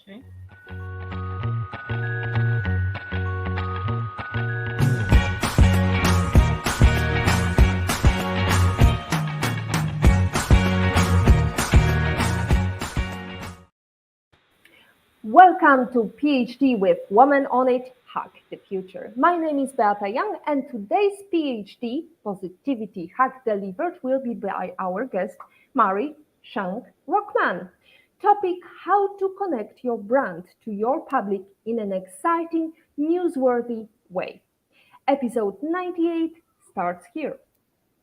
Okay. Welcome to PhD with Woman on It, Hack the Future. My name is Beata Young, and today's PhD, Positivity Hack Delivered, will be by our guest, Mary Shank Rockman. Topic: how to connect your brand to your public in an exciting, newsworthy way. Episode 98 starts here.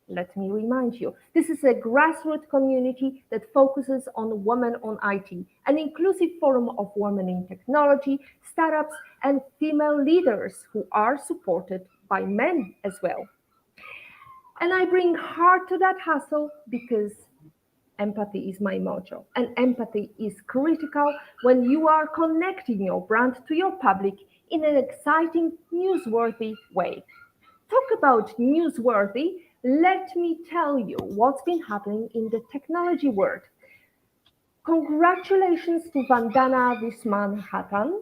Let me remind you, this is a grassroots community that focuses on women on IT, an inclusive forum of women in technology, startups, and female leaders who are supported by men as well. And I bring heart to that hustle because empathy is my motto, and empathy is critical when you are connecting your brand to your public in an exciting, newsworthy way. Talk about newsworthy, let me tell you what's been happening in the technology world. Congratulations to Vandana Viswanathan,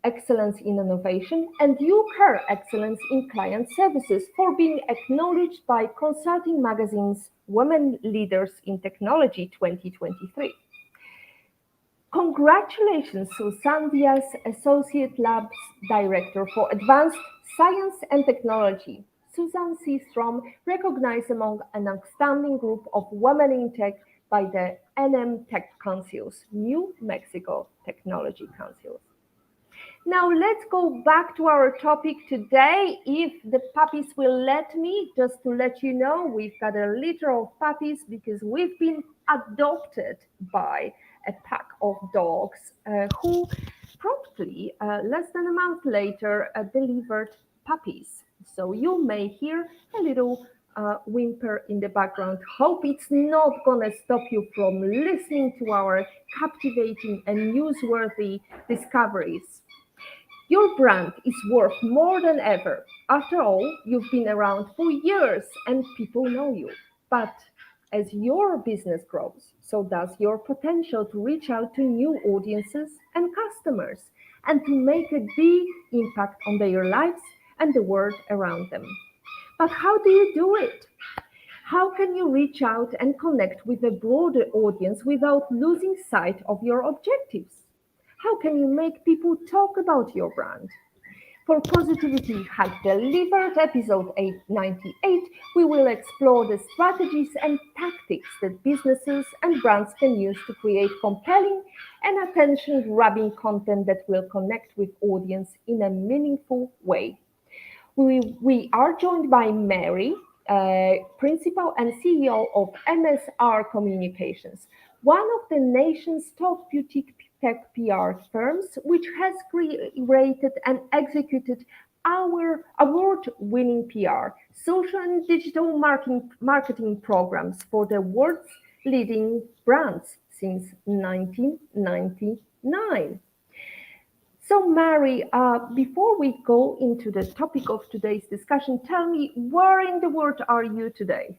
Excellence in Innovation, and UCAR Excellence in Client Services for being acknowledged by Consulting Magazine's Women Leaders in Technology 2023. Congratulations to Sandia's Associate Labs Director for Advanced Science and Technology, Susan Seastrom, recognized among an outstanding group of women in tech by the NM Tech Council's New Mexico Technology Council. Now let's go back to our topic today. If the puppies will let me, just to let you know, we've got a litter of puppies because we've been adopted by a pack of dogs who promptly, less than a month later, delivered puppies. So you may hear a little whimper in the background. Hope it's not going to stop you from listening to our captivating and newsworthy discoveries. Your brand is worth more than ever. After all, you've been around for years and people know you. But as your business grows, so does your potential to reach out to new audiences and customers and to make a big impact on their lives and the world around them. But how do you do it? How can you reach out and connect with a broader audience without losing sight of your objectives? How can you make people talk about your brand? For Positivity Hack Delivered, episode 898, we will explore the strategies and tactics that businesses and brands can use to create compelling and attention-grabbing content that will connect with audience in a meaningful way. We are joined by Mary, Principal and CEO of MSR Communications, one of the nation's top boutique tech PR firms, which has created and executed our award-winning PR, social and digital marketing programs for the world's leading brands since 1999. So, Mary, before we go into the topic of today's discussion, tell me, where in the world are you today?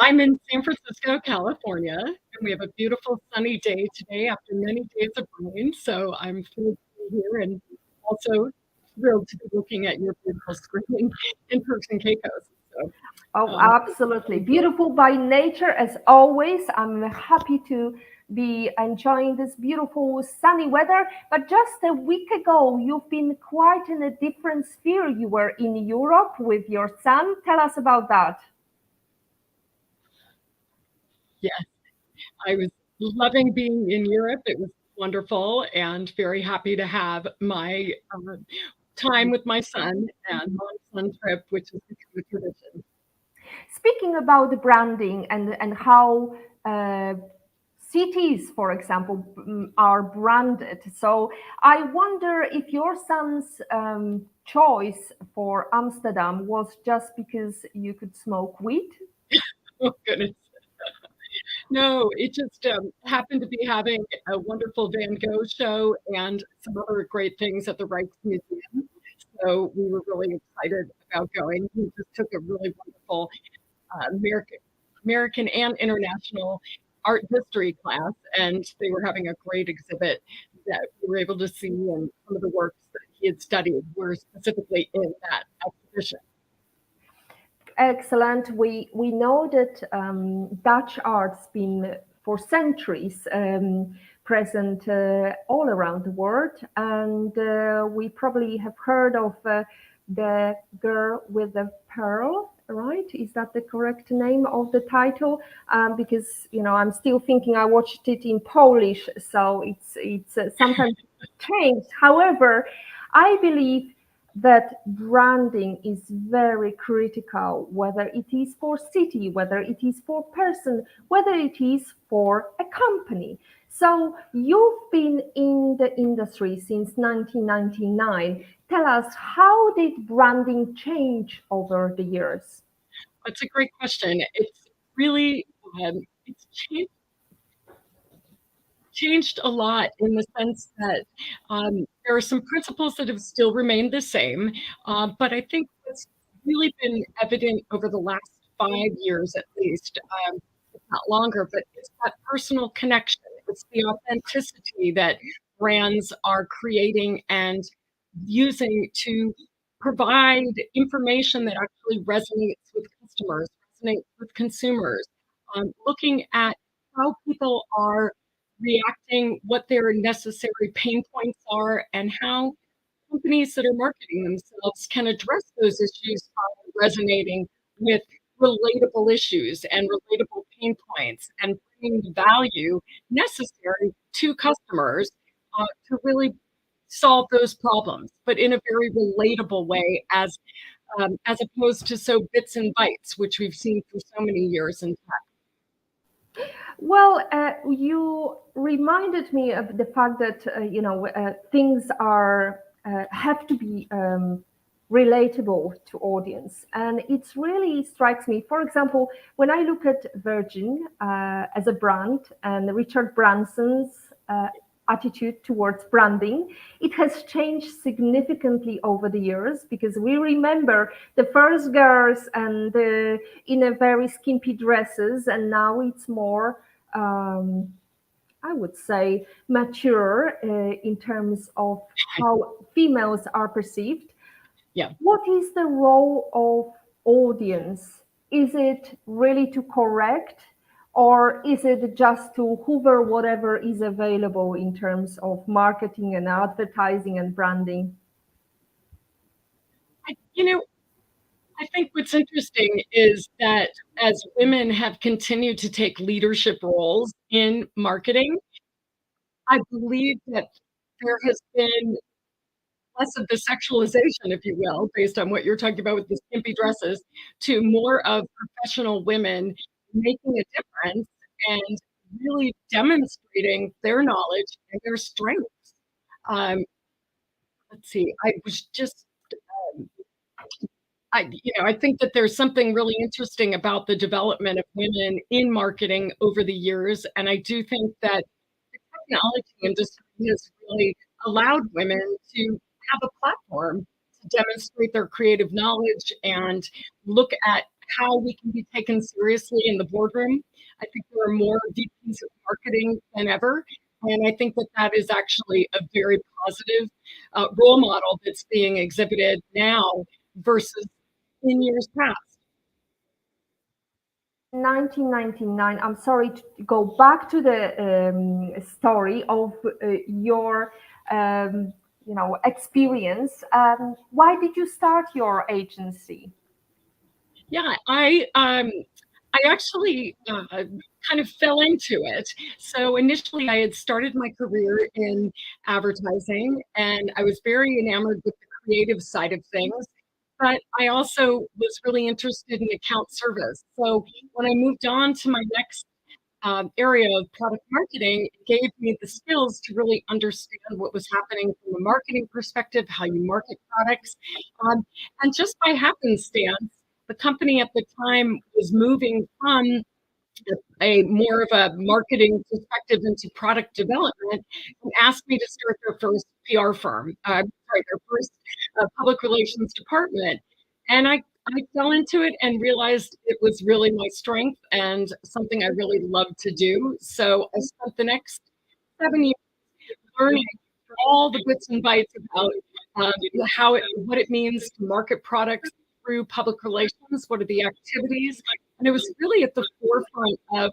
I'm in San Francisco, California, and we have a beautiful sunny day today after many days of rain. So I'm thrilled to be here and also thrilled to be looking at your beautiful screen in Turks and Caicos. So, Oh, absolutely. Beautiful by nature, as always. I'm happy to be enjoying this beautiful sunny weather. But just a week ago, you've been quite in a different sphere. You were in Europe with your son. Tell us about that. yes, I was loving being in Europe. It was wonderful and very happy to have my time with my son and mom-son trip, which is a tradition. Speaking about the branding and how cities, for example, are branded. So I wonder if your son's choice for Amsterdam was just because you could smoke weed. Oh, goodness. No, it just happened to be having a wonderful Van Gogh show and some other great things at the Rijksmuseum. So we were really excited about going. He just took a really wonderful American and international art history class, and they were having a great exhibit that we were able to see, and some of the works that he had studied were specifically in that exhibition. Excellent. We know that Dutch art's been for centuries present all around the world, and we probably have heard of the girl with the pearl, right? Is that the correct name of the title? Because I'm still thinking I watched it in Polish, so it's sometimes changed. However, I believe that branding is very critical, whether it is for city, whether it is for person, whether it is for a company. So you've been in the industry since 1999. Tell us, how did branding change over the years? That's a great question. It's really it's changed a lot in the sense that there are some principles that have still remained the same, but I think what's really been evident over the last 5 years at least, if not longer, but it's that personal connection. It's the authenticity that brands are creating and using to provide information that actually resonates with customers, resonates with consumers, looking at how people are reacting, what their necessary pain points are, and how companies that are marketing themselves can address those issues by resonating with relatable issues and relatable pain points and bringing the value necessary to customers to really solve those problems, but in a very relatable way, as opposed to so bits and bytes, which we've seen for so many years in tech. Well, you reminded me of the fact that things are have to be relatable to audience, and it really strikes me. For example, when I look at Virgin as a brand and Richard Branson's attitude towards branding, it has changed significantly over the years, because we remember the first girls and in a very skimpy dresses, and now it's more I would say mature in terms of how females are perceived. Yeah. What is the role of audience? Is it really to correct, or is it just to hoover whatever is available in terms of marketing and advertising and branding? I, you know, I think what's interesting is that as women have continued to take leadership roles in marketing, I believe that there has been less of the sexualization, if you will, based on what you're talking about with the skimpy dresses, to more of professional women making a difference and really demonstrating their knowledge and their strengths. Um, let's see, I was just um, I think that there's something really interesting about the development of women in marketing over the years, and I do think that the technology industry has really allowed women to have a platform to demonstrate their creative knowledge and look at how we can be taken seriously in the boardroom. I think there are more VPs of marketing than ever, and I think that that is actually a very positive role model that's being exhibited now versus in years past. 1999, I'm sorry to go back to the story of your experience. Why did you start your agency? Yeah, I actually kind of fell into it. So initially, I had started my career in advertising, and I was very enamored with the creative side of things. But I also was really interested in account service. So when I moved on to my next area of product marketing, it gave me the skills to really understand what was happening from a marketing perspective, how you market products. And just by happenstance, the company at the time was moving from a more of a marketing perspective into product development and asked me to start their first PR firm, sorry, their first public relations department. And I fell into it and realized it was really my strength and something I really loved to do. So I spent the next 7 years learning all the bits and bytes about what it means to market products through public relations. What are the activities? And it was really at the forefront of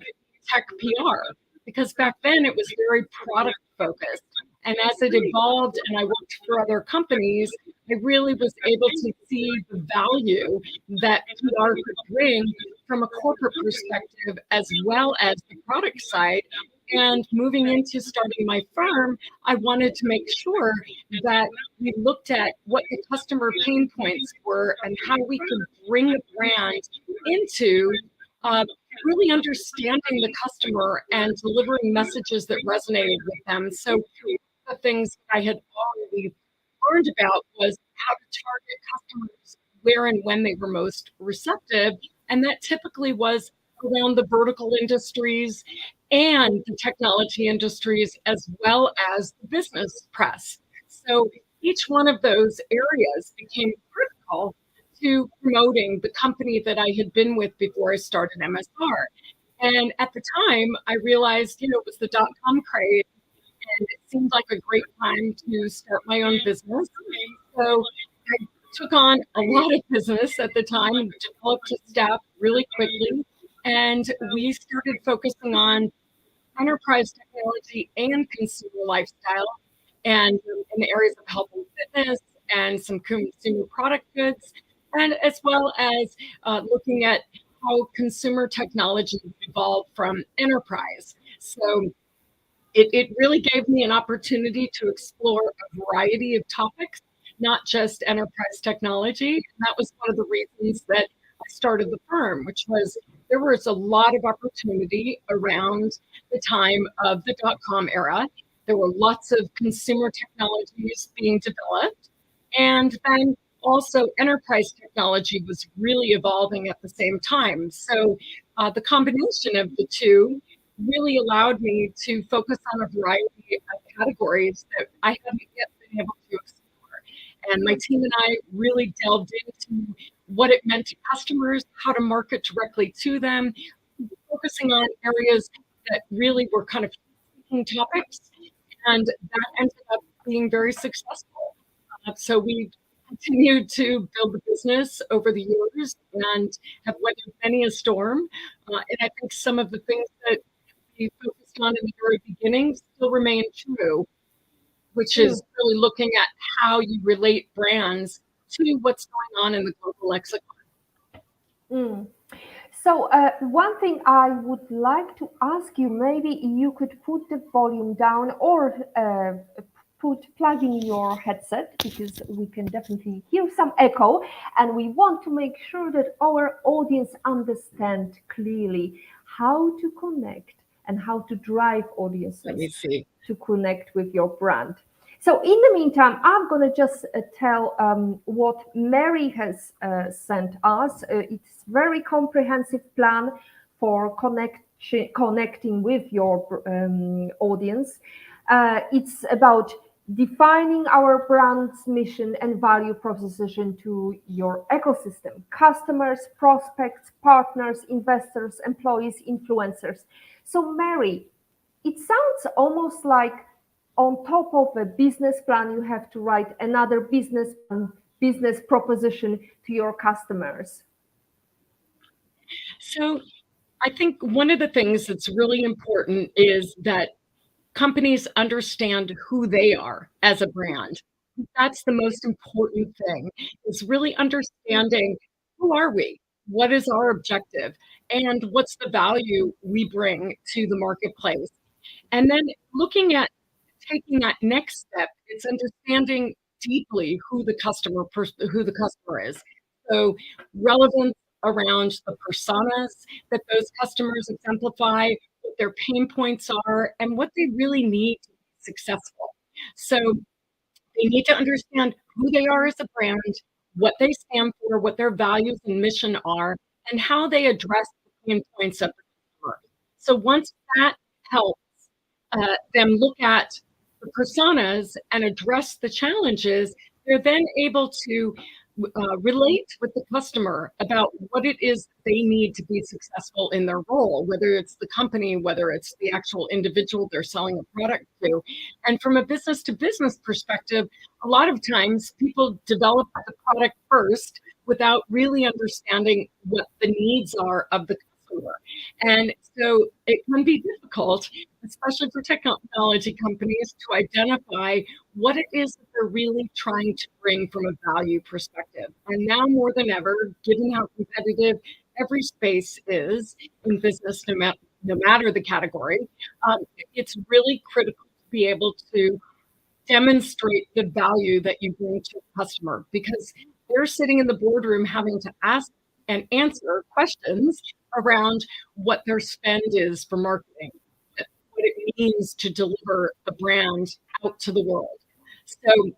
tech PR because back then it was very product focused. And as it evolved and I worked for other companies, I really was able to see the value that PR could bring from a corporate perspective as well as the product side. And moving into starting my firm, I wanted to make sure that we looked at what the customer pain points were and how we could bring the brand into really understanding the customer and delivering messages that resonated with them. So the things I had already learned about was how to target customers where and when they were most receptive. And that typically was around the vertical industries and the technology industries, as well as the business press. So each one of those areas became critical to promoting the company that I had been with before I started MSR. And at the time, I realized, it was the dot-com craze, and it seemed like a great time to start my own business. So I took on a lot of business at the time and developed a staff really quickly. And we started focusing on enterprise technology and consumer lifestyle, and in the areas of health and fitness and some consumer product goods, and as well as looking at how consumer technology evolved from enterprise. So it really gave me an opportunity to explore a variety of topics, not just enterprise technology. And that was one of the reasons that I started the firm, which was there was a lot of opportunity around the time of the dot-com era. There were lots of consumer technologies being developed. And then also enterprise technology was really evolving at the same time. So the combination of the two really allowed me to focus on a variety of categories that I hadn't yet been able to explore. And my team and I really delved into what it meant to customers, how to market directly to them, focusing on areas that really were kind of topics. And that ended up being very successful. So we continued to build the business over the years and have weathered many a storm. And I think some of the things that we focused on in the very beginning still remain true, which is really looking at how you relate brands to what's going on in the global lexicon. Mm. So one thing I would like to ask you, maybe you could put the volume down or plug in your headset, because we can definitely hear some echo, and we want to make sure that our audience understand clearly how to connect and how to drive audiences to connect with your brand. So in the meantime, I'm going to just tell what Mary has sent us. It's very comprehensive plan for connecting with your audience. It's about defining our brand's mission and value proposition to your ecosystem: customers, prospects, partners, investors, employees, influencers. So Mary, it sounds almost like on top of a business plan, you have to write another business proposition to your customers. So I think one of the things that's really important is that companies understand who they are as a brand. That's the most important thing, is really understanding who are we? What is our objective? And what's the value we bring to the marketplace? And then looking at taking that next step, it's understanding deeply who the customer is. So relevance around the personas that those customers exemplify, what their pain points are, and what they really need to be successful. So they need to understand who they are as a brand, what they stand for, what their values and mission are, and how they address the pain points of the customer. So once that helps them look at the personas and address the challenges, they're then able to relate with the customer about what it is they need to be successful in their role, whether it's the company, whether it's the actual individual they're selling a product to. And from a business to business perspective, a lot of times people develop the product first without really understanding what the needs are of the customer. And so it can be difficult, especially for technology companies, to identify what it is that they're really trying to bring from a value perspective. And now more than ever, given how competitive every space is in business, no matter the category, it's really critical to be able to demonstrate the value that you bring to a customer, because they're sitting in the boardroom having to ask and answer questions around what their spend is for marketing, what it means to deliver the brand out to the world. So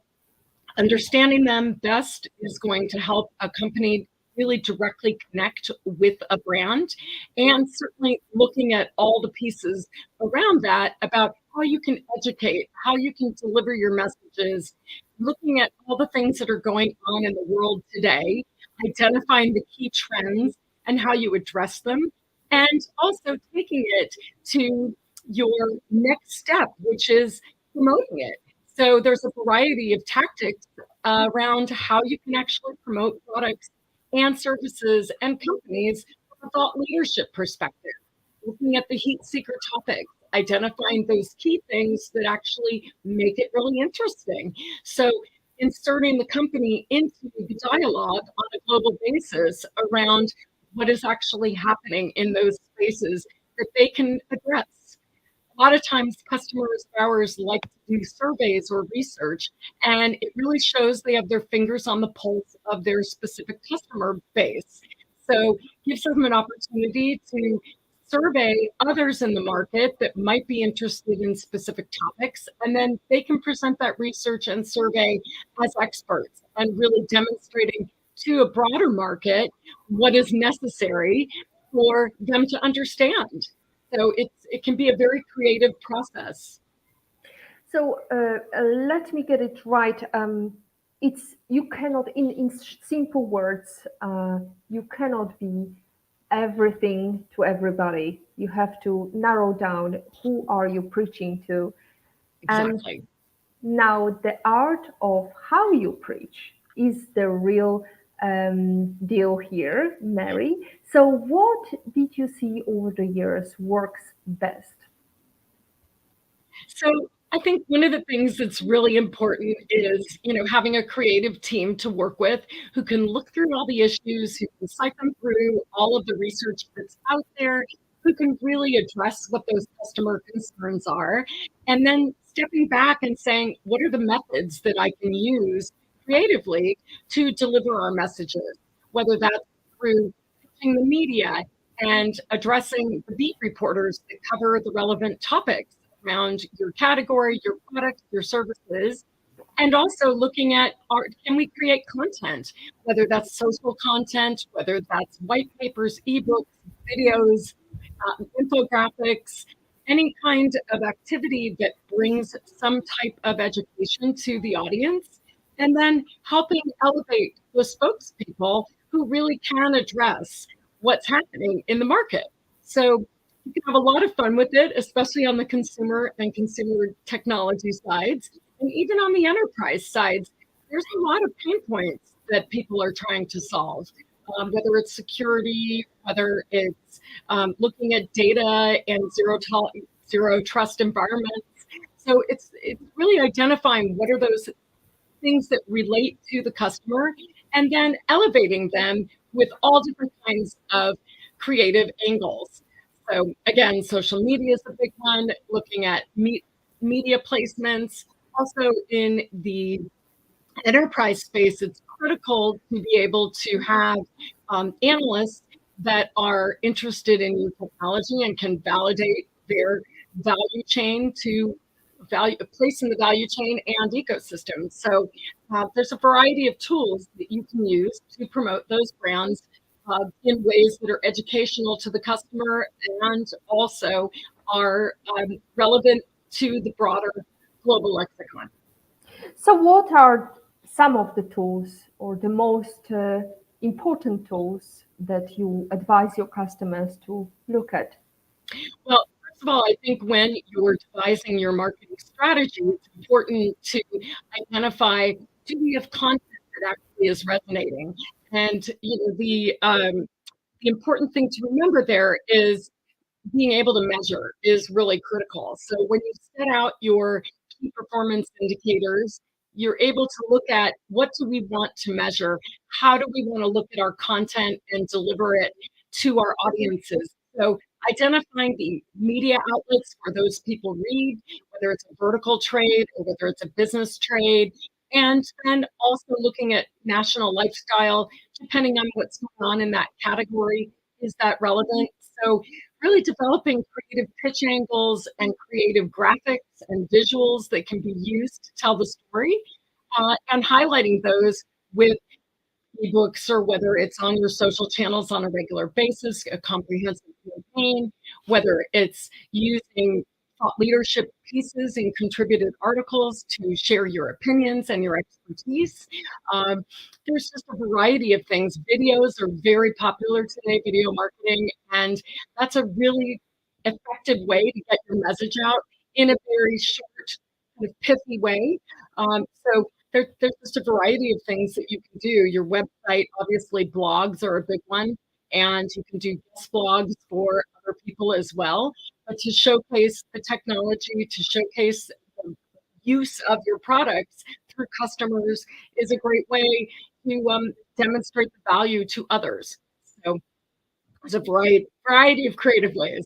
understanding them best is going to help a company really directly connect with a brand, and certainly looking at all the pieces around that about how you can educate, how you can deliver your messages, looking at all the things that are going on in the world today, identifying the key trends and how you address them, and also taking it to your next step, which is promoting it. So there's a variety of tactics around how you can actually promote products and services and companies from a thought leadership perspective, looking at the heat seeker topics, identifying those key things that actually make it really interesting. So inserting the company into the dialogue on a global basis around what is actually happening in those spaces that they can address. A lot of times customers of ours like to do surveys or research, and it really shows they have their fingers on the pulse of their specific customer base. So gives them an opportunity to survey others in the market that might be interested in specific topics, and then they can present that research and survey as experts and really demonstrating to a broader market what is necessary for them to understand. So it can be a very creative process. So let me get it right. It's you cannot, in simple words, you cannot be everything to everybody. You have to narrow down who are you preaching to, and Exactly. now the art of how you preach is the real deal here, Mary. So what did you see over the years works best? So I think one of the things that's really important is, having a creative team to work with who can look through all the issues, who can cite them through all of the research that's out there, who can really address what those customer concerns are, and then stepping back and saying, what are the methods that I can use creatively to deliver our messages, whether that's through pitching the media and addressing the beat reporters that cover the relevant topics around your category, your products, your services, and also looking at can we create content, whether that's social content, whether that's white papers, ebooks, videos, infographics, any kind of activity that brings some type of education to the audience, and then helping elevate the spokespeople who really can address what's happening in the market. So you can have a lot of fun with it, especially on the consumer and consumer technology sides. And even on the enterprise sides, there's a lot of pain points that people are trying to solve, whether it's security, whether it's looking at data and zero trust environments. So it's really identifying what are those things that relate to the customer, and then elevating them with all different kinds of creative angles. So again, social media is a big one, looking at media placements. Also in the enterprise space, it's critical to be able to have analysts that are interested in new technology and can validate their value chain to place in the value chain and ecosystem. So there's a variety of tools that you can use to promote those brands in ways that are educational to the customer and also are relevant to the broader global lexicon. So what are some of the tools or the most important tools that you advise your customers to look at? Well, first of all, I think when you're devising your marketing strategy, it's important to identify, do we have content that actually is resonating? And the important thing to remember there is being able to measure is really critical. So when you set out your key performance indicators, you're able to look at, what do we want to measure? How do we want to look at our content and deliver it to our audiences? So identifying the media outlets where those people read, whether it's a vertical trade or whether it's a business trade, and then also looking at national lifestyle, depending on what's going on in that category. Is that relevant? So really developing creative pitch angles and creative graphics and visuals that can be used to tell the story, and highlighting those with ebooks, or whether it's on your social channels on a regular basis, a comprehensive campaign, whether it's using thought leadership pieces and contributed articles to share your opinions and your expertise. Um, there's just a variety of things. Videos are very popular today, video marketing, and that's a really effective way to get your message out in a very short, kind of pithy way. So there's just a variety of things that you can do. Your website, obviously, blogs are a big one, and you can do guest blogs for other people as well. But to showcase the technology, to showcase the use of your products through customers is a great way to demonstrate the value to others. So there's a variety of creative ways.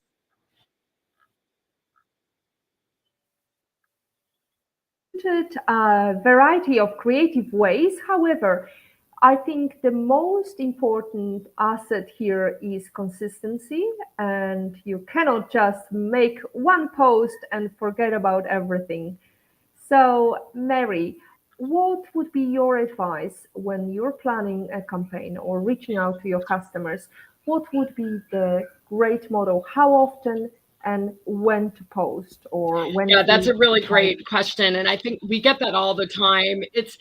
A variety of creative ways. However, I think the most important asset here is consistency, and you cannot just make one post and forget about everything. So, Mary, what would be your advice when you're planning a campaign or reaching out to your customers? What would be the great model? How often and when to post or when Yeah, that's to a really great question. And I think we get that all the time. It's,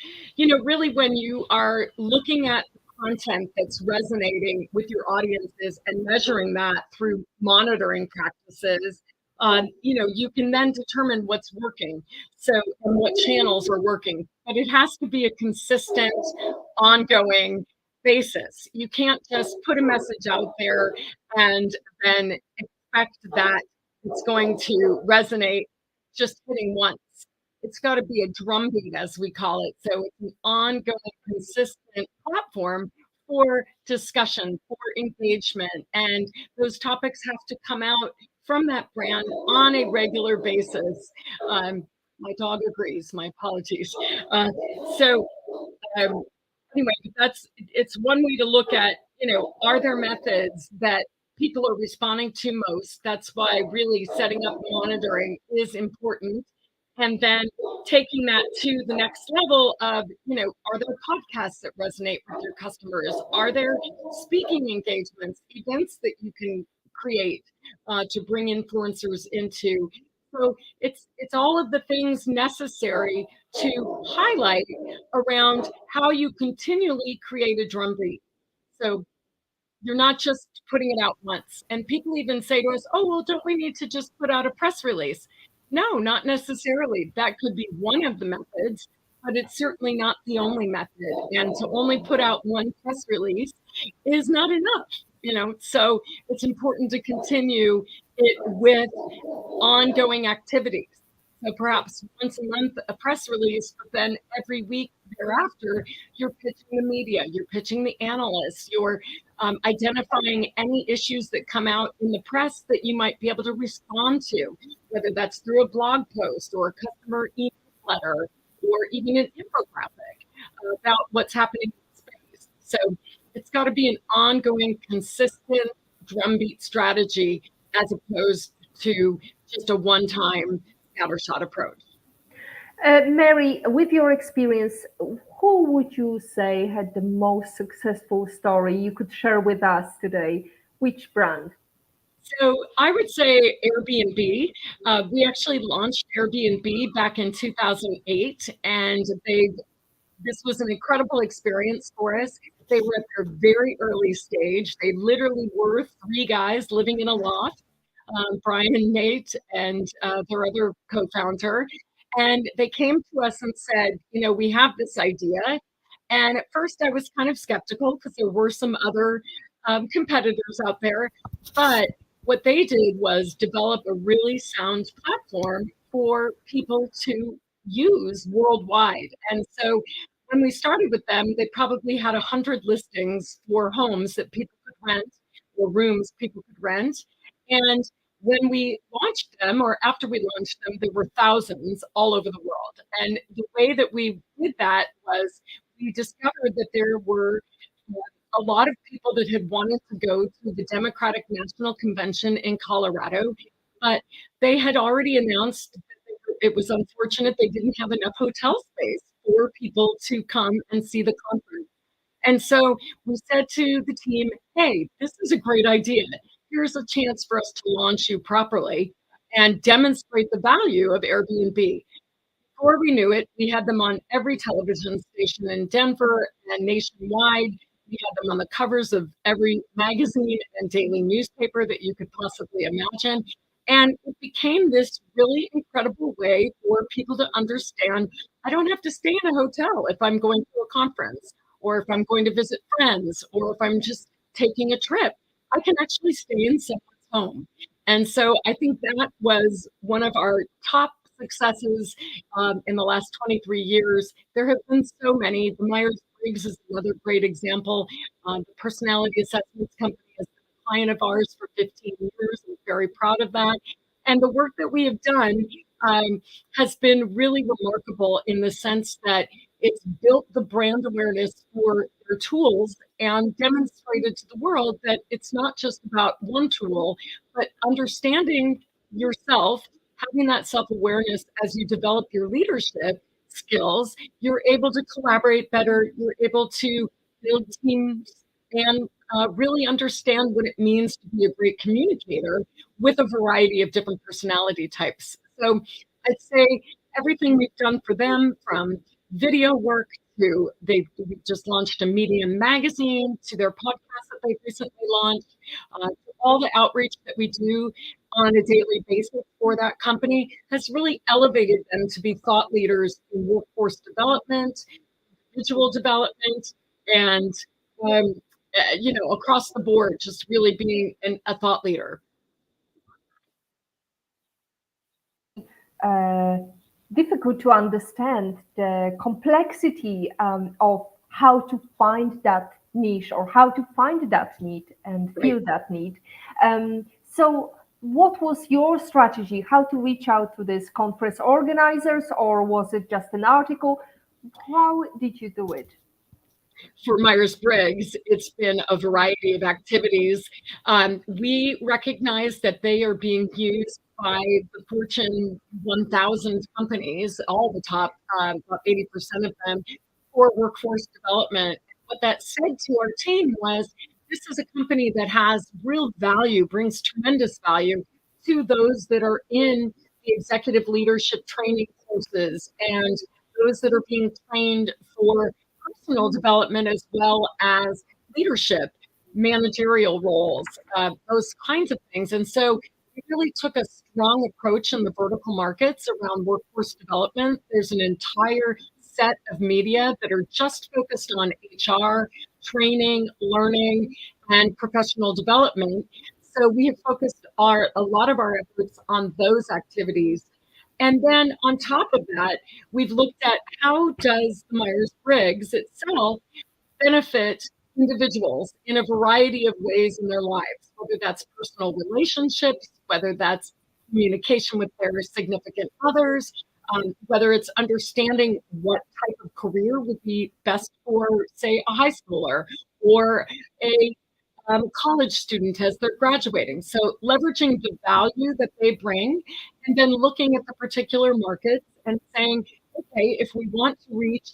really when you are looking at the content that's resonating with your audiences and measuring that through monitoring practices, you can then determine what's working. So, and what channels are working. But it has to be a consistent, ongoing basis. You can't just put a message out there and then expect that it's going to resonate just hitting once. It's got to be a drumbeat, as we call it. So it's an ongoing, consistent platform for discussion, for engagement. And those topics have to come out from that brand on a regular basis. Um, my dog agrees. My apologies. So um, anyway, it's one way to look at, are there methods that people are responding to most? That's why really setting up monitoring is important. And then taking that to the next level of, are there podcasts that resonate with your customers? Are there speaking engagements, events that you can create to bring influencers into? So it's all of the things necessary to highlight around how you continually create a drumbeat. So you're not just putting it out once. And people even say to us, oh, well, don't we need to just put out a press release? No, not necessarily. That could be one of the methods, but it's certainly not the only method. And to only put out one press release is not enough. So it's important to continue it with ongoing activities. So perhaps once a month, a press release, but then every week thereafter, you're pitching the media, you're pitching the analysts, you're identifying any issues that come out in the press that you might be able to respond to, whether that's through a blog post or a customer email letter or even an infographic about what's happening in space. So it's got to be an ongoing, consistent drumbeat strategy as opposed to just a one-time scattershot approach. Mary, with your experience, who would you say had the most successful story you could share with us today? Which brand? So I would say Airbnb. We actually launched Airbnb back in 2008, and they've This was an incredible experience for us. They were at their very early stage. They literally were three guys living in a loft, Brian and Nate and their other co-founder. And they came to us and said, we have this idea. And at first I was kind of skeptical because there were some other competitors out there. But what they did was develop a really sound platform for people to use worldwide. And so when we started with them, they probably had 100 listings for homes that people could rent or rooms people could rent. And when we launched them, or after we launched them, there were thousands all over the world. And the way that we did that was we discovered that there were a lot of people that had wanted to go to the Democratic National Convention in Colorado, but they had already announced that it was unfortunate they didn't have enough hotel space for people to come and see the conference. And so we said to the team, hey, this is a great idea. Here's a chance for us to launch you properly and demonstrate the value of Airbnb. Before we knew it, we had them on every television station in Denver and nationwide. We had them on the covers of every magazine and daily newspaper that you could possibly imagine. And it became this really incredible way for people to understand I don't have to stay in a hotel if I'm going to a conference, or if I'm going to visit friends, or if I'm just taking a trip. I can actually stay in someone's home. And so I think that was one of our top successes in the last 23 years. There have been so many. The Myers-Briggs is another great example. The personality assessments company has been a client of ours for 15 years. I'm very proud of that. And the work that we have done has been really remarkable in the sense that it's built the brand awareness for their tools and demonstrated to the world that it's not just about one tool, but understanding yourself, having that self-awareness as you develop your leadership skills, you're able to collaborate better, you're able to build teams and really understand what it means to be a great communicator with a variety of different personality types. So I'd say everything we've done for them, from video work to they just launched a Medium magazine, to their podcast that they recently launched, to all the outreach that we do on a daily basis for that company has really elevated them to be thought leaders in workforce development, individual development, and across the board, just really being a thought leader. Difficult to understand the complexity of how to find that niche or how to find that need and fill that need. So what was your strategy? How to reach out to these conference organizers, or was it just an article? How did you do it? For Myers-Briggs, it's been a variety of activities. We recognize that they are being used by the Fortune 1000 companies, all the top, about 80% of them, for workforce development. What that said to our team was, this is a company that has real value, brings tremendous value to those that are in the executive leadership training courses and those that are being trained for personal development as well as leadership, managerial roles, those kinds of things. And so we really took a strong approach in the vertical markets around workforce development. There's an entire set of media that are just focused on HR, training, learning, and professional development. So we have focused a lot of our efforts on those activities. And then on top of that, we've looked at how does the Myers-Briggs itself benefit individuals in a variety of ways in their lives, whether that's personal relationships, whether that's communication with their significant others, whether it's understanding what type of career would be best for, say, a high schooler or a college student as they're graduating. So leveraging the value that they bring and then looking at the particular markets and saying, okay, if we want to reach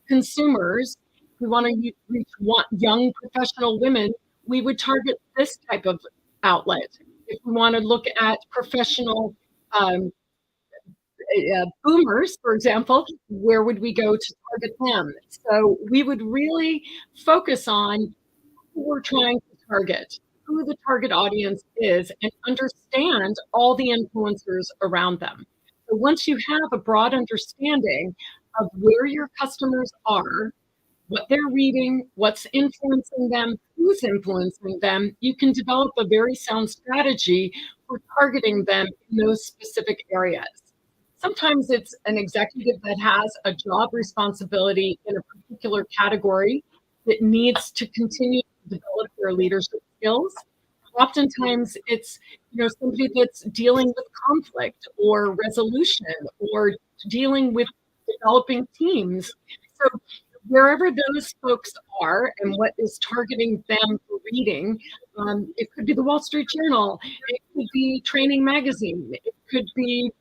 consumers, we want to reach young professional women, we would target this type of outlet. If we want to look at professional boomers, for example, where would we go to target them. So we would really focus on who we're trying to target, who the target audience is, and understand all the influencers around them. So once you have a broad understanding of where your customers are, what they're reading, what's influencing them, who's influencing them, you can develop a very sound strategy for targeting them in those specific areas. Sometimes it's an executive that has a job responsibility in a particular category that needs to continue to develop their leadership skills. Oftentimes it's somebody that's dealing with conflict or resolution or dealing with developing teams. So wherever those folks are and what is targeting them for reading, it could be the Wall Street Journal, it could be Training Magazine, it could be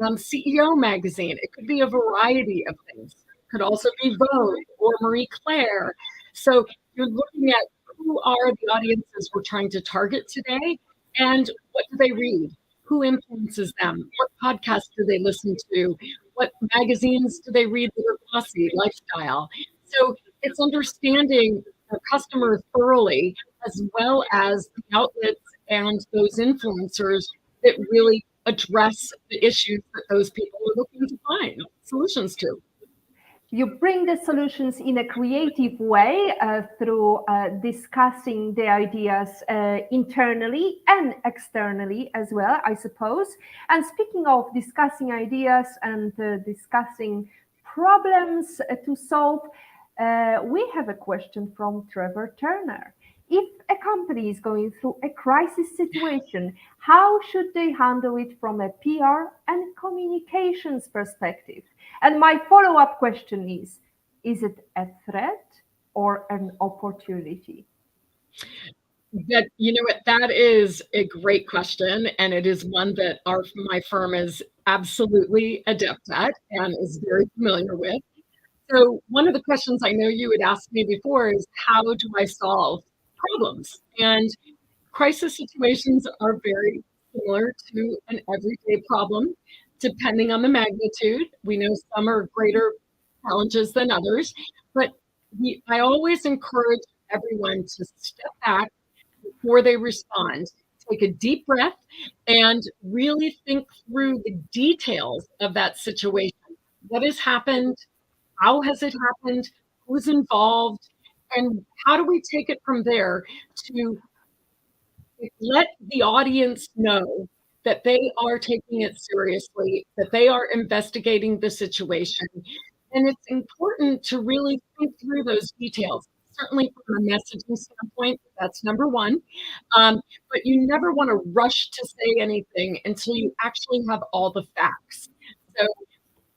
CEO Magazine, it could be a variety of things. It could also be Vogue or Marie Claire. So you're looking at who are the audiences we're trying to target today and what do they read? Who influences them? What podcasts do they listen to? What magazines do they read that are glossy, lifestyle? So it's understanding the customer thoroughly, as well as the outlets and those influencers that really address the issues that those people are looking to find solutions to. You bring the solutions in a creative way through discussing the ideas internally and externally as well, I suppose. And speaking of discussing ideas and discussing problems to solve, we have a question from Trevor Turner. If a company is going through a crisis situation, how should they handle it from a PR and communications perspective? And my follow-up question is it a threat or an opportunity? That is a great question, and it is one that my firm is absolutely adept at and is very familiar with. So one of the questions I know you had asked me before is, how do I solve problems? And crisis situations are very similar to an everyday problem, depending on the magnitude. We know some are greater challenges than others, but I always encourage everyone to step back before they respond. Take a deep breath and really think through the details of that situation. What has happened? How has it happened? Who's involved? And how do we take it from there to let the audience know that they are taking it seriously, that they are investigating the situation? And it's important to really think through those details. Certainly from a messaging standpoint, that's number one. But you never want to rush to say anything until you actually have all the facts. So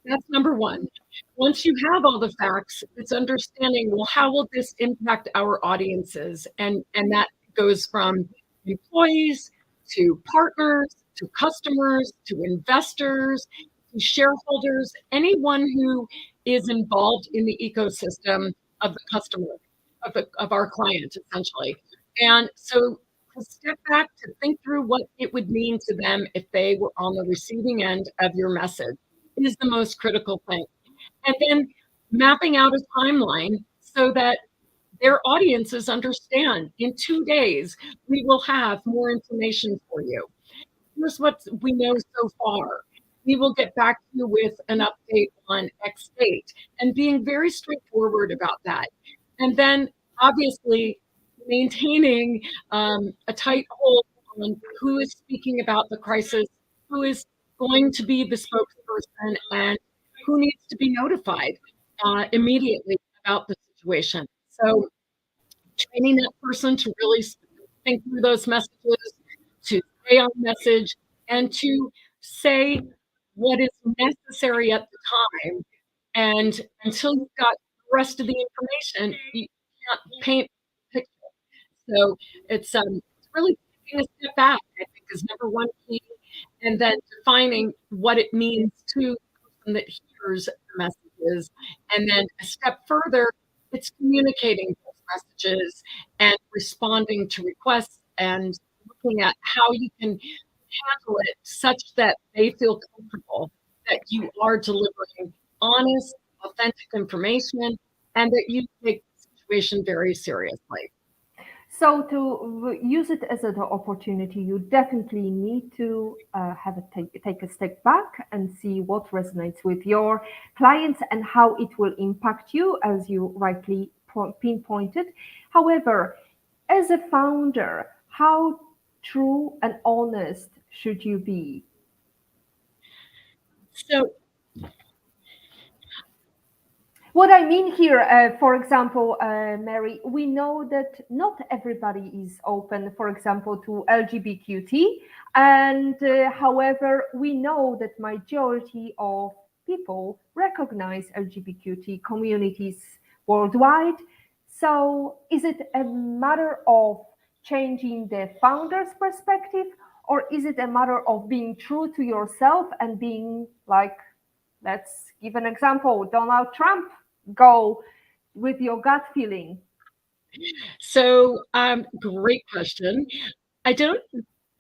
that's number one. Once you have all the facts, it's understanding, well, how will this impact our audiences? And that goes from employees to partners, to customers, to investors, to shareholders, anyone who is involved in the ecosystem of the customer, of our client, essentially. And so to step back, to think through what it would mean to them if they were on the receiving end of your message is the most critical thing. And then mapping out a timeline so that their audiences understand in 2 days, we will have more information for you. Here's what we know so far. We will get back to you with an update on X date, and being very straightforward about that. And then obviously maintaining a tight hold on who is speaking about the crisis, who is going to be the spokesperson, and who needs to be notified immediately about the situation. So training that person to really think through those messages, to stay on message, and to say what is necessary at the time. And until you've got the rest of the information, you can't paint the picture. So it's really taking a step back, I think, is number one key, and then defining what it means to the person that hears the messages. And then a step further, it's communicating those messages and responding to requests and looking at how you can handle it such that they feel comfortable that you are delivering honest, authentic information, and that you take the situation very seriously. So to use it as an opportunity, you definitely need to take a step back and see what resonates with your clients and how it will impact you, as you rightly pinpointed. However, as a founder, how true and honest should you be? So What I mean here, for example, Mary, we know that not everybody is open, for example, to LGBTQT, and however, we know that majority of people recognize LGBTQT communities worldwide. So, is it a matter of changing the founder's perspective, or is it a matter of being true to yourself and being like, let's give an example, Donald Trump, go with your gut feeling? So, great question. I don't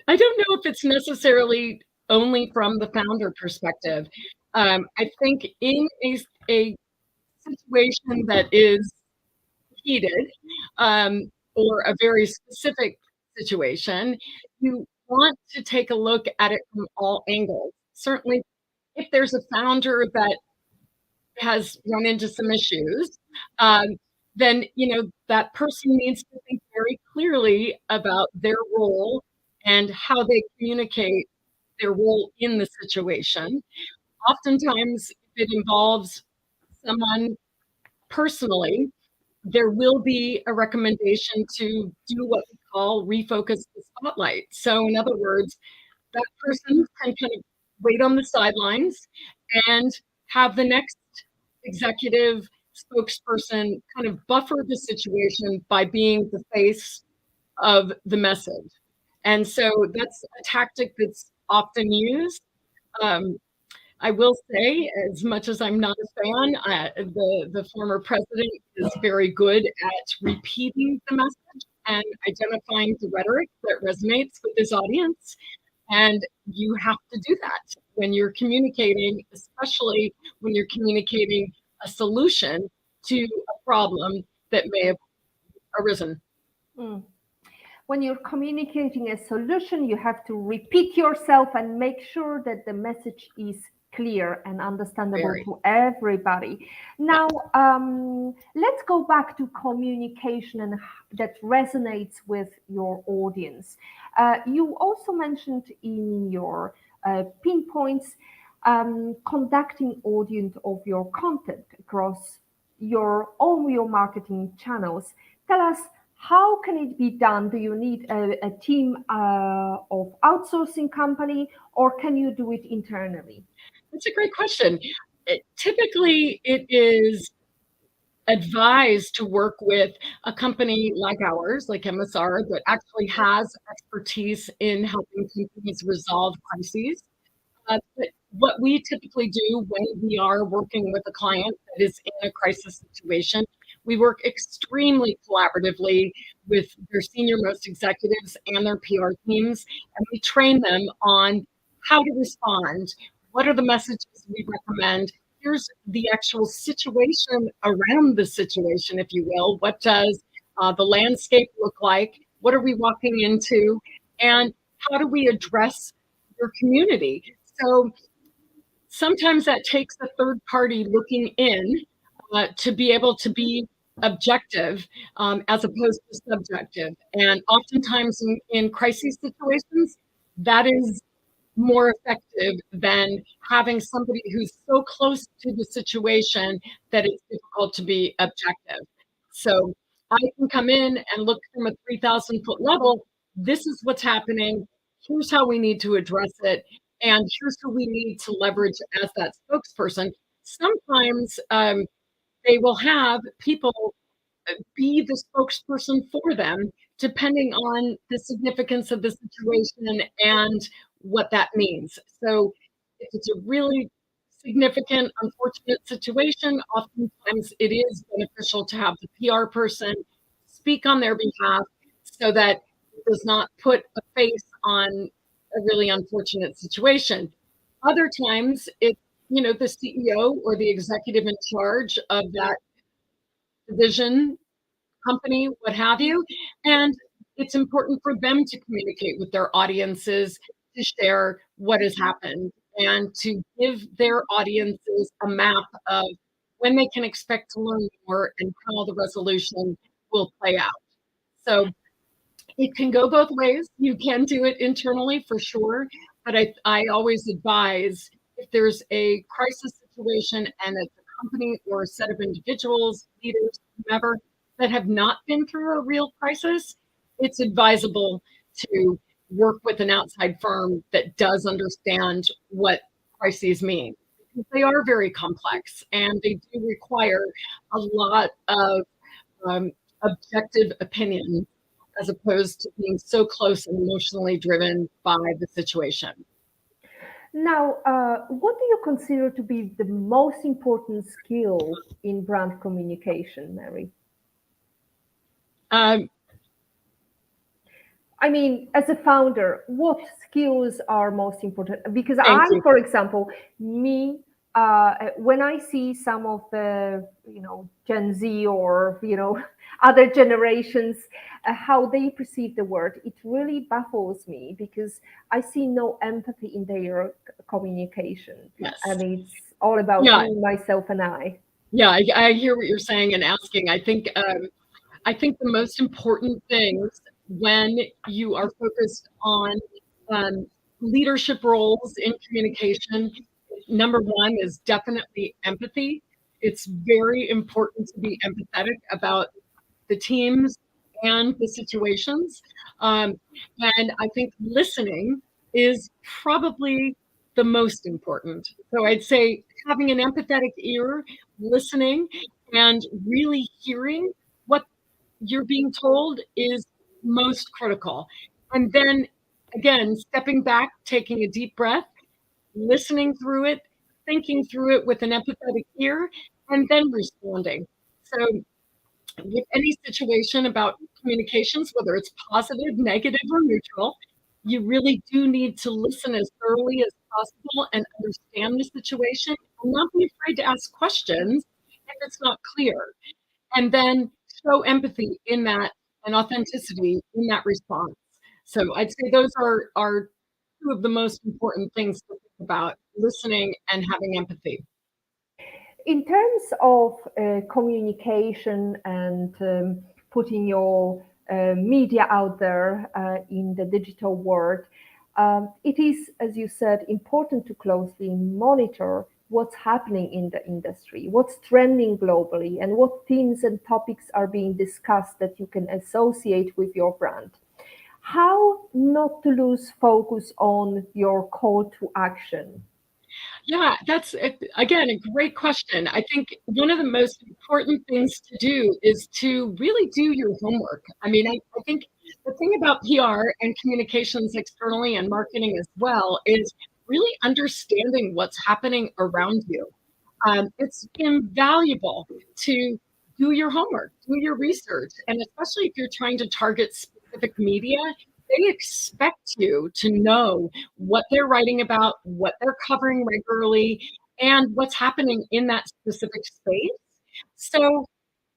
I don't know if it's necessarily only from the founder perspective. I think in a situation that is heated, or a very specific situation, you want to take a look at it from all angles. Certainly, if there's a founder that has run into some issues, um, then that person needs to think very clearly about their role and how they communicate their role in the situation. Oftentimes, if it involves someone personally, there will be a recommendation to do what we call refocus the spotlight. So, in other words, that person can kind of wait on the sidelines and have the next executive spokesperson kind of buffer the situation by being the face of the message. And so that's a tactic that's often used. Um, I will say, as much as I'm not a fan, the former president is very good at repeating the message and identifying the rhetoric that resonates with his audience. And you have to do that when you're communicating, especially when you're communicating a solution to a problem that may have arisen. Mm. When you're communicating a solution, you have to repeat yourself and make sure that the message is clear and understandable Very. to everybody. Yeah. Now, let's go back to communication and that resonates with your audience. You also mentioned in your pinpoints conducting audience of your content across all your marketing channels. Tell us, how can it be done? Do you need a team of outsourcing company, or can you do it internally? That's a great question. Typically, it is advised to work with a company like ours, like MSR, that actually has expertise in helping companies resolve crises. But what we typically do when we are working with a client that is in a crisis situation, we work extremely collaboratively with their senior most executives and their PR teams, and we train them on how to respond. What are the messages we recommend? Here's the actual situation around the situation, if you will. What does the landscape look like? What are we walking into? And how do we address your community? So sometimes that takes a third party looking in to be able to be objective as opposed to subjective. And oftentimes in crisis situations, that is more effective than having somebody who's so close to the situation that it's difficult to be objective. So I can come in and look from a 3,000-foot level. This is what's happening. Here's how we need to address it. And here's who we need to leverage as that spokesperson. Sometimes they will have people be the spokesperson for them, depending on the significance of the situation and what that means. So, if it's a really significant, unfortunate situation, oftentimes it is beneficial to have the PR person speak on their behalf so that it does not put a face on a really unfortunate situation. Other times, it's the CEO or the executive in charge of that division, company, what have you. And it's important for them to communicate with their audiences, to share what has happened, and to give their audiences a map of when they can expect to learn more and how the resolution will play out. So it can go both ways. You can do it internally for sure, but I always advise if there's a crisis situation and it's a company or a set of individuals, leaders, whomever, that have not been through a real crisis, it's advisable to work with an outside firm that does understand what crises mean. Because they are very complex and they do require a lot of um, objective opinion as opposed to being so close and emotionally driven by the situation. Now, what do you consider to be the most important skill in brand communication, Mary? Um, I mean, as a founder, what skills are most important? Because Thank I, you. for example, me, when I see some of the, Gen Z or, other generations, how they perceive the word, it really baffles me because I see no empathy in their communication. Yes. And it's all about Yeah. me, myself, and I. Yeah. I hear what you're saying and asking. I think the most important things when you are focused on um, leadership roles in communication, number one is definitely empathy. It's very important to be empathetic about the teams and the situations. Um, and I think listening is probably the most important. So I'd say having an empathetic ear, listening, and really hearing what you're being told is most critical. And then again, stepping back, taking a deep breath, listening through it, thinking through it with an empathetic ear, and then responding. So with any situation about communications, whether it's positive, negative, or neutral, you really do need to listen as thoroughly as possible and understand the situation and not be afraid to ask questions if it's not clear. And then show empathy in that and authenticity in that response. So I'd say those are two of the most important things to think about listening and having empathy. In terms of communication and putting your media out there in the digital world, it is, as you said, important to closely monitor what's happening in the industry, what's trending globally, and what themes and topics are being discussed that you can associate with your brand. How not to lose focus on your call to action? Yeah, that's again a great question. I think one of the most important things to do is to really do your homework. I mean, I think the thing about PR and communications externally and marketing as well is really understanding what's happening around you. It's invaluable to do your homework, do your research, and especially if you're trying to target specific media, they expect you to know what they're writing about, what they're covering regularly, and what's happening in that specific space. So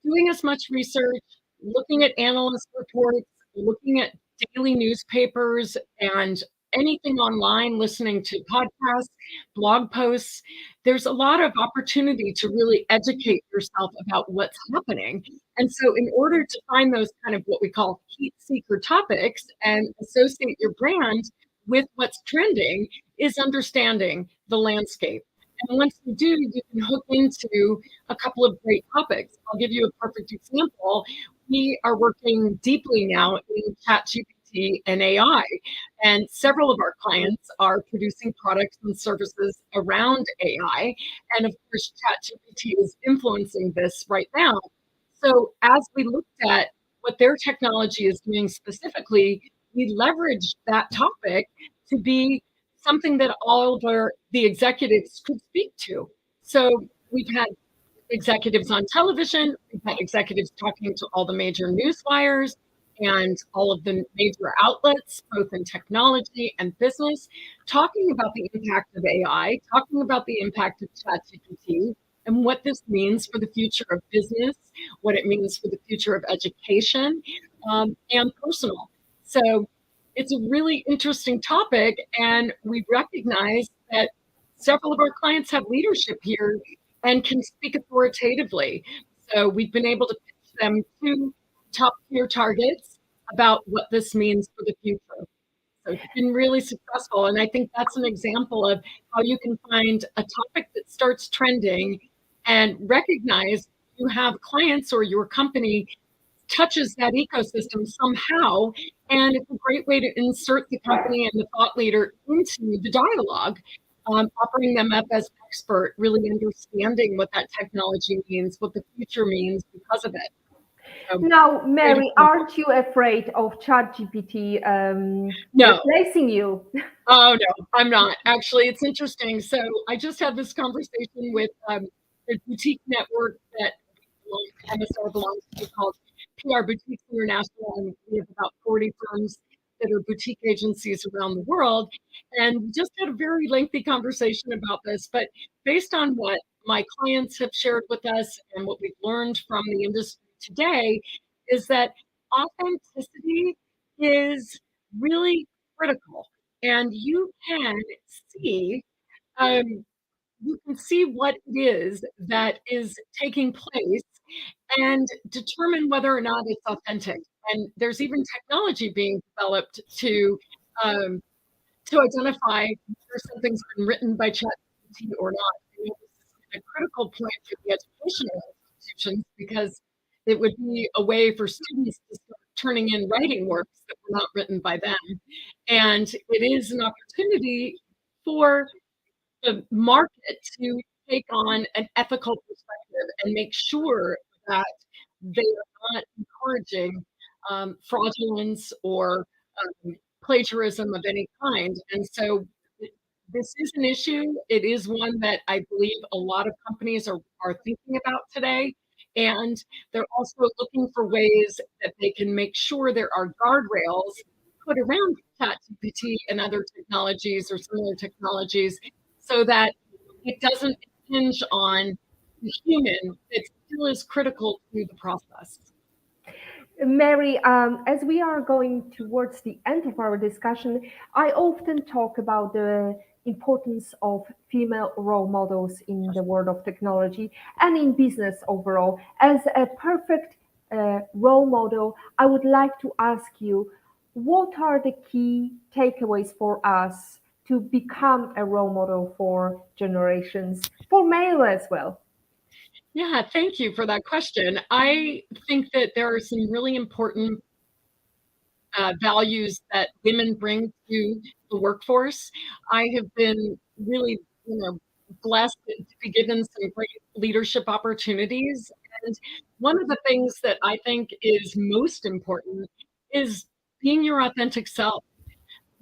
doing as much research, looking at analyst reports, looking at daily newspapers and anything online, listening to podcasts, blog posts. There's a lot of opportunity to really educate yourself about what's happening. And so, in order to find those kind of what we call heat seeker topics and associate your brand with what's trending, is understanding the landscape. And once you do, you can hook into a couple of great topics. I'll give you a perfect example. We are working deeply now in ChatGPT and AI, and several of our clients are producing products and services around AI. And of course, ChatGPT is influencing this right now. So, as we looked at what their technology is doing specifically, we leveraged that topic to be something that all of the executives could speak to. So, we've had executives on television. We've had executives talking to all the major news wires. and all of the major outlets, both in technology and business, talking about the impact of AI, talking about the impact of ChatGPT, and what this means for the future of business, what it means for the future of education, and personal. So it's a really interesting topic, and we recognize that several of our clients have leadership here and can speak authoritatively. So we've been able to pitch them to top tier targets about what this means for the future. So it's been really successful. And I think that's an example of how you can find a topic that starts trending and recognize you have clients or your company touches that ecosystem somehow. And it's a great way to insert the company and the thought leader into the dialogue, offering them up as expert, really understanding what that technology means, what the future means because of it. So, Now, great Mary, example. aren't you afraid of ChatGPT No. replacing you? Oh, no, I'm not. Actually, it's interesting. So I just had this conversation with a boutique network that MSR belongs to called PR Boutiques International, and we have about 40 firms that are boutique agencies around the world. And we just had a very lengthy conversation about this. But based on what my clients have shared with us and what we've learned from the industry today, is that authenticity is really critical. And see um, you can see what it is that is taking place and determine whether or not it's authentic. And there's even technology being developed um, to identify whether something's been written by ChatGPT or not. And this is a critical point for the educational institutions because it would be a way for students to start turning in writing works that were not written by them. And it is an opportunity for the market to take on an ethical perspective and make sure that they are not encouraging fraudulence or plagiarism of any kind. And so this is an issue. It is one that I believe a lot of companies are thinking about today. And they're also looking for ways that they can make sure there are guardrails put around ChatGPT and other technologies or similar technologies so that it doesn't hinge on the human. It still is critical to the process. Mary, as we are going towards the end of our discussion, I often talk about the importance of female role models in the world of technology and in business overall. As a perfect role model, I would like to ask you, what are the key takeaways for us to become a role model for generations, for male as well? Yeah, thank you for that question. I think that there are some really important values that women bring to the workforce. I have been really, blessed to be given some great leadership opportunities. And one of the things that I think is most important is being your authentic self,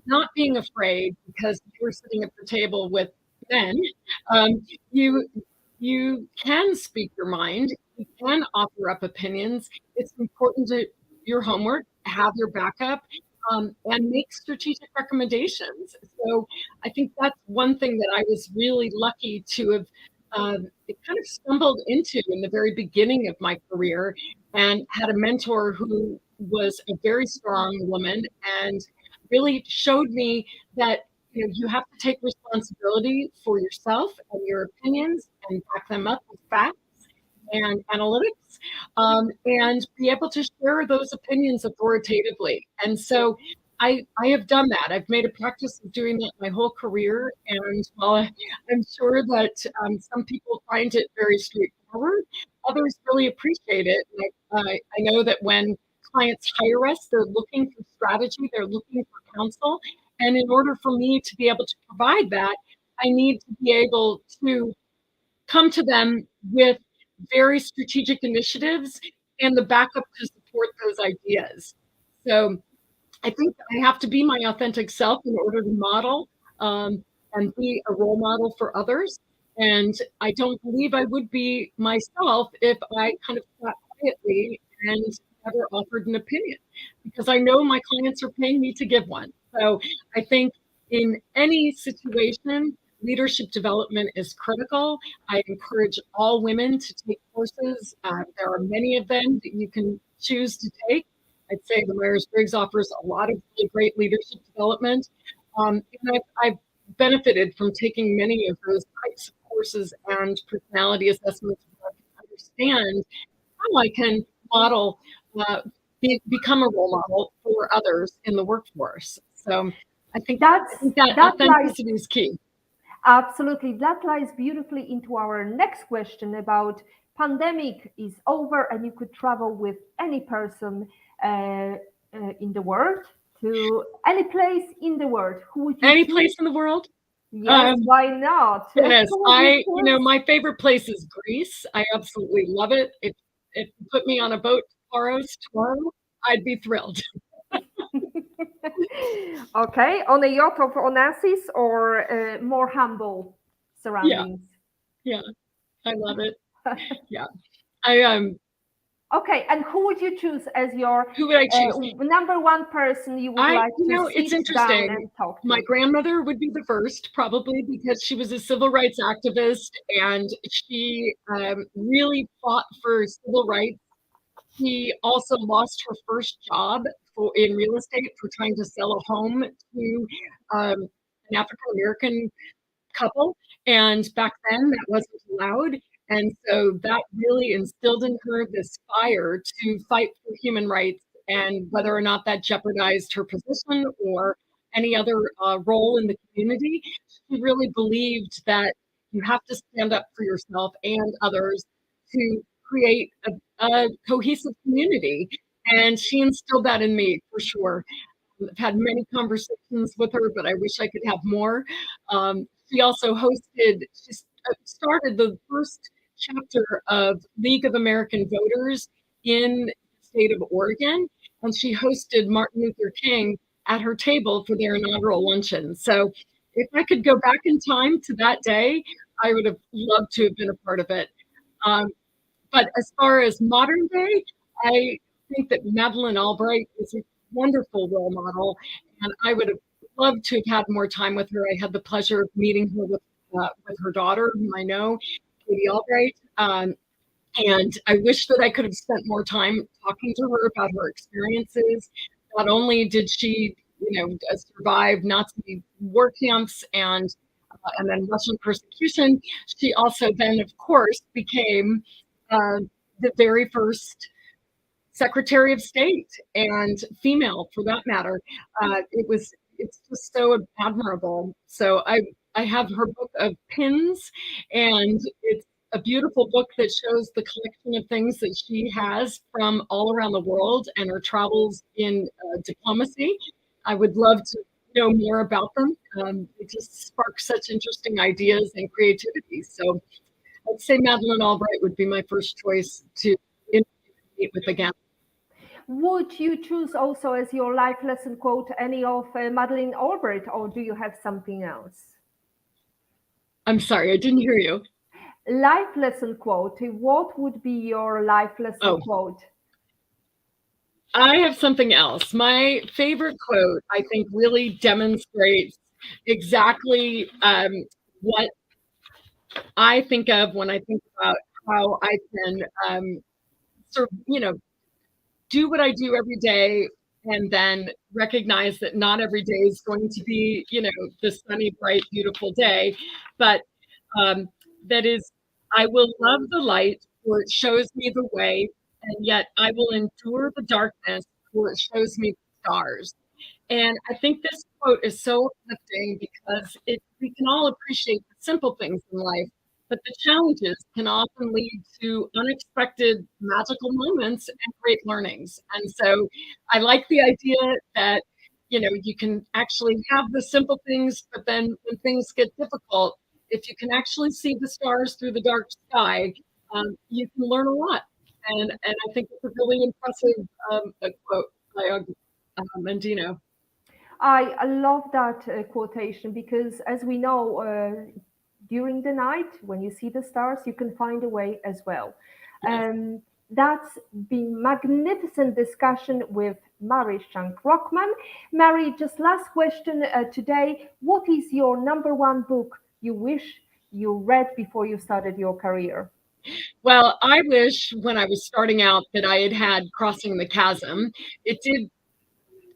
not being afraid because you're sitting at the table with men. Um, you you can speak your mind. You can offer up opinions. It's important to do your homework, have your backup, and make strategic recommendations. So I think that's one thing that I was really lucky to have kind of stumbled into in the very beginning of my career, and had a mentor who was a very strong woman and really showed me that you have to take responsibility for yourself and your opinions and back them up with facts and analytics, and be able to share those opinions authoritatively. And so I have done that. I've made a practice of doing that my whole career. And while I'm sure that some people find it very straightforward, others really appreciate it. And I know that when clients hire us, they're looking for strategy, they're looking for counsel. And in order for me to be able to provide that, I need to be able to come to them with very strategic initiatives and the backup to support those ideas. So I think I have to be my authentic self in order to model and be a role model for others. And I don't believe I would be myself if I kind of sat quietly and ever offered an opinion because I know my clients are paying me to give one. So I think in any situation, leadership development is critical. I encourage all women to take courses. There are many of them that you can choose to take. I'd say the Myers-Briggs offers a lot of really great leadership development. And I've benefited from taking many of those types of courses and personality assessments where I can understand how I can model, uh, become a role model for others in the workforce. So I think That's I think that that lies authenticity is key. absolutely, that lies beautifully into our next question about pandemic is over and you could travel with any person in the world to any place in the world. Who would you Any choose? place in the world. Yes, Um, why not? yes, Who would you my favorite place is Greece. I absolutely love it. If you put me on a boat tomorrow, I'd be thrilled. choose? Okay, on a yacht of Onassis or more humble Yeah, surroundings? yeah, I love it. Yeah, I. Okay, and who would you choose as your Who would I choose? number one person you would like to It's sit down interesting. and talk My to? grandmother would be the first, probably because she was a civil rights activist and she really fought for civil rights. She also lost her first job in real estate for trying to sell a home to an African American couple. And back then that wasn't allowed. And so that really instilled in her this fire to fight for human rights. And whether or not that jeopardized her position or any other role in the community, she really believed that you have to stand up for yourself and others to create a cohesive community. And she instilled that in me for sure. I've had many conversations with her, but I wish I could have more. She also started the first chapter of League of American Voters in the state of Oregon, and she hosted Martin Luther King at her table for their inaugural luncheon. So if I could go back in time to that day, I would have loved to have been a part of it. Um, but as far as modern day, I think that Madeleine Albright is a wonderful role model, and I would have loved to have had more time with her. I had the pleasure of meeting her with her daughter, whom I know, Katie Albright. And I wish that I could have spent more time talking to her about her experiences. Not only did she, survive Nazi war camps and then Russian persecution, she also then, of course, became uh, the very first Secretary of State and female, for that matter. It's just so admirable. So I have her book of pins, and it's a beautiful book that shows the collection of things that she has from all around the world and her travels in diplomacy. I would love to know more about them. It just sparks such interesting ideas and creativity. So I'd say Madeleine Albright would be my first choice to meet with again. Would you choose also as your life lesson quote any of Madeleine Albright, or do you have something else? I'm sorry, I didn't hear you. Life lesson quote. What would be your life lesson Oh, quote? I have something else. My favorite quote, I think, really demonstrates exactly what I think of when I think about how I can sort of, do what I do every day and then recognize that not every day is going to be, the sunny, bright, beautiful day, but um, that is, I will love the light, for it shows me the way, and yet I will endure the darkness, for it shows me the stars. And I think this quote is so uplifting because we can all appreciate the simple things in life, but the challenges can often lead to unexpected magical moments and great learnings. And so I like the idea that, you can actually have the simple things, but then when things get difficult, if you can actually see the stars through the dark sky, you can learn a lot. And I think it's a really impressive quote by Mendino. I love that quotation because, as we know, during the night when you see the stars, you can find a way as well. Yes. Um, That's been magnificent discussion with Mary Shank Rockman. Mary, just last question today. What is your number one book you wish you read before you started your career? Well, I wish when I was starting out that I had had Crossing the Chasm. It did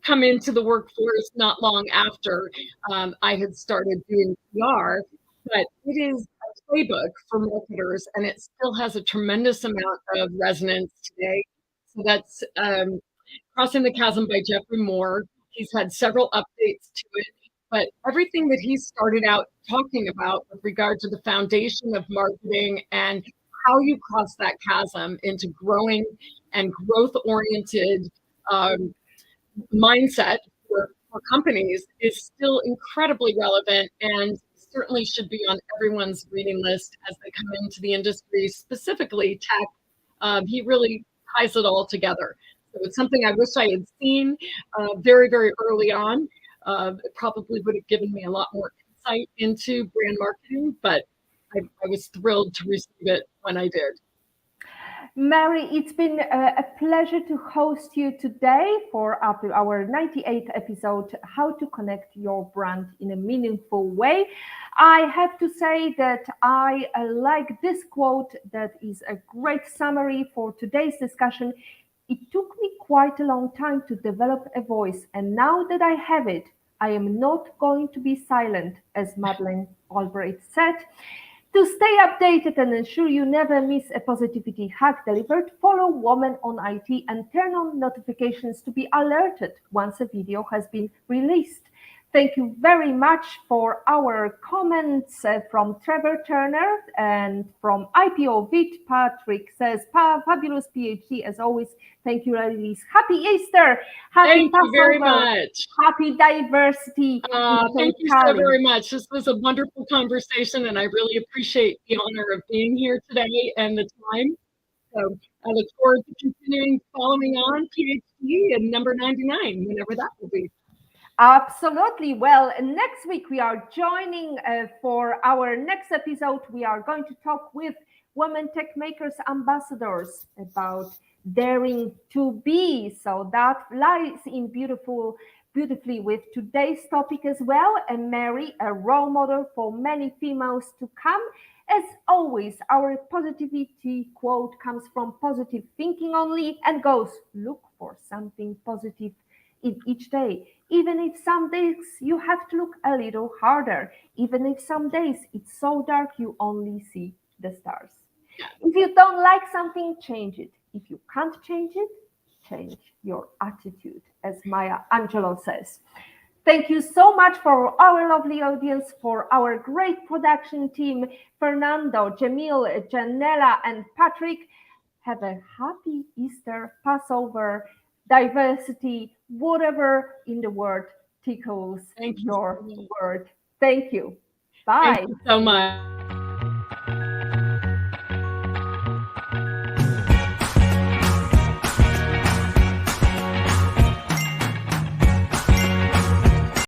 come into the workforce not long after I had started doing PR, but it is a playbook for marketers, and it still has a tremendous amount of resonance today. So that's Crossing the Chasm by Jeffrey Moore. He's had several updates to it, but everything that he started out talking about with regard to the foundation of marketing and how you cross that chasm into growing and growth oriented um, mindset for companies is still incredibly relevant and certainly should be on everyone's reading list as they come into the industry, specifically tech. He really ties it all together. So it's something I wish I had seen very, very early on. It probably would have given me a lot more insight into brand marketing, but I was thrilled to receive it when I did. Mary, it's been a pleasure to host you today for our 98th episode, How to Connect Your Brand in a Meaningful Way. I have to say that I like this quote that is a great summary for today's discussion. It took me quite a long time to develop a voice, and now that I have it, I am not going to be silent, as Madeleine Albright said. To stay updated and ensure you never miss a positivity hack delivered, follow Woman on IT and turn on notifications to be alerted once a video has been released. Thank you very much for our comments from Trevor Turner and from IPO Vid. Patrick says, fabulous PhD as always. Thank you, ladies. Happy Easter. Happy Thank you very Passover. much. Happy diversity. Thank you so very much. This was a wonderful conversation, and I really appreciate the honor of being here today and the time. So I look forward to continuing following on PhD and number 99, whenever that will be. Absolutely. Well, next week we are joining for our next episode. We are going to talk with Women Tech Makers Ambassadors about daring to be. So that lies in beautifully with today's topic as well. And Mary, a role model for many females to come. As always, our positivity quote comes from Positive Thinking Only and goes, look for something positive in each day. Even if some days you have to look a little harder, even if some days it's so dark you only see the stars. If you don't like something, change it. If you can't change it, change your attitude, as Maya Angelou says. Thank you so much for our lovely audience, for our great production team, Fernando, Jamil, Janella, and Patrick. Have a happy Easter, Passover, diversity, whatever in the world tickles your word. Thank you. Bye. Thank you so much.